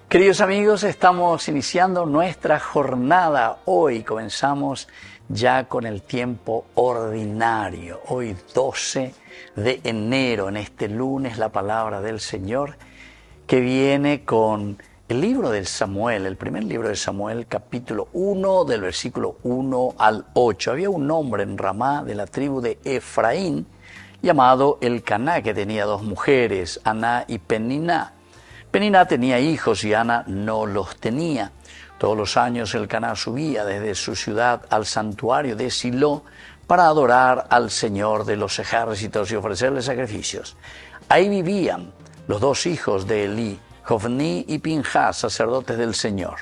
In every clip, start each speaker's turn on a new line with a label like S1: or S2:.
S1: Queridos amigos, estamos iniciando nuestra jornada. Hoy comenzamos ya con el tiempo ordinario. Hoy 12 de enero, en este lunes, la palabra del Señor que viene con el libro de Samuel, el primer libro de Samuel, capítulo 1, del versículo 1 al 8. Había un hombre en Ramá de la tribu de Efraín llamado Elcaná, que tenía dos mujeres, Aná y Peniná. Peniná tenía hijos y Ana no los tenía. Todos los años Elcaná subía desde su ciudad al santuario de Silo para adorar al Señor de los ejércitos y ofrecerle sacrificios. Ahí vivían los dos hijos de Elí, Jofní y Pinjas, sacerdotes del Señor.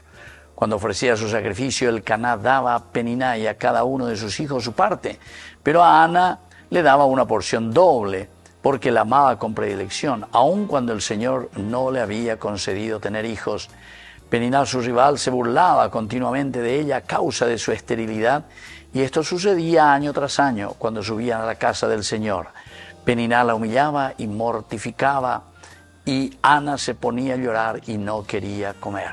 S1: Cuando ofrecía su sacrificio, Elcaná daba a Peniná y a cada uno de sus hijos su parte, pero a Ana le daba una porción doble, porque la amaba con predilección, aun cuando el Señor no le había concedido tener hijos. Peniná, su rival, se burlaba continuamente de ella a causa de su esterilidad, y esto sucedía año tras año cuando subían a la casa del Señor. Peniná la humillaba y mortificaba, y Ana se ponía a llorar y no quería comer.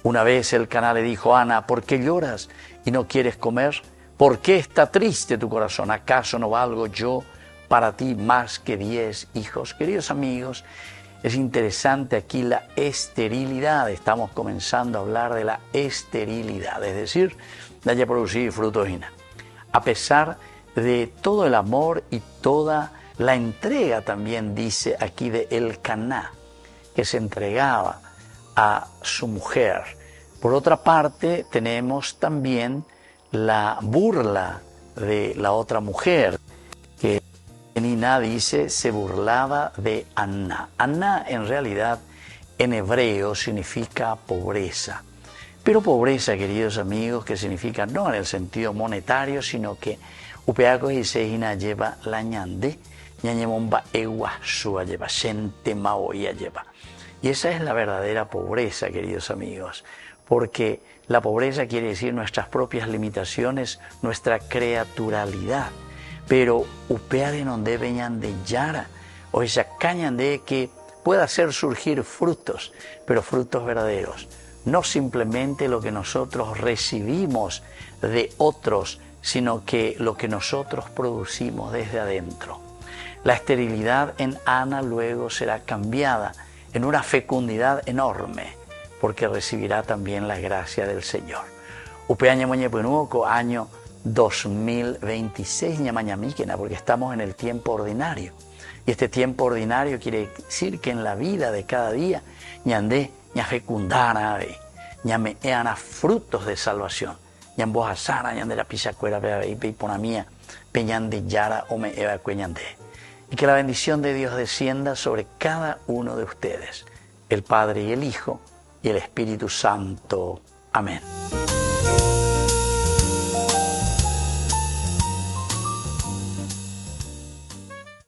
S1: Una vez Elcaná le dijo a Ana: ¿por qué lloras y no quieres comer? ¿Por qué está triste tu corazón? ¿Acaso no valgo yo para ti más que 10 hijos? Queridos amigos, es interesante aquí la esterilidad. Estamos comenzando a hablar de la esterilidad, es decir, de haya producir frutos y nada. A pesar de todo el amor y toda la entrega, también dice aquí de Elcaná, que se entregaba a su mujer. Por otra parte, tenemos también la burla de la otra mujer, que Peniná dice se burlaba de Aná. Aná en realidad en hebreo significa pobreza. Pero pobreza, queridos amigos, que significa no en el sentido monetario, sino que upeaco y seina lleva la ñande, ñañemomba eguasua lleva, gente maoya lleva. Y esa es la verdadera pobreza, queridos amigos, porque la pobreza quiere decir nuestras propias limitaciones, nuestra creaturalidad. Pero upea de donde veñan de yara, o esa caña de que pueda hacer surgir frutos, pero frutos verdaderos. No simplemente lo que nosotros recibimos de otros, sino que lo que nosotros producimos desde adentro. La esterilidad en Ana luego será cambiada en una fecundidad enorme, porque recibirá también la gracia del Señor. Upeaña moñepunuoco, año 2026, ñamañamíquena, porque estamos en el tiempo ordinario. Y este tiempo ordinario quiere decir que en la vida de cada día, ñandé, ña fecundana, ñame eana frutos de salvación. Ñambojasana, ñande la pisacuera, y ponamía, peñande yara, ome eva cueñandé. Y que la bendición de Dios descienda sobre cada uno de ustedes, el Padre y el Hijo y el Espíritu Santo. Amén.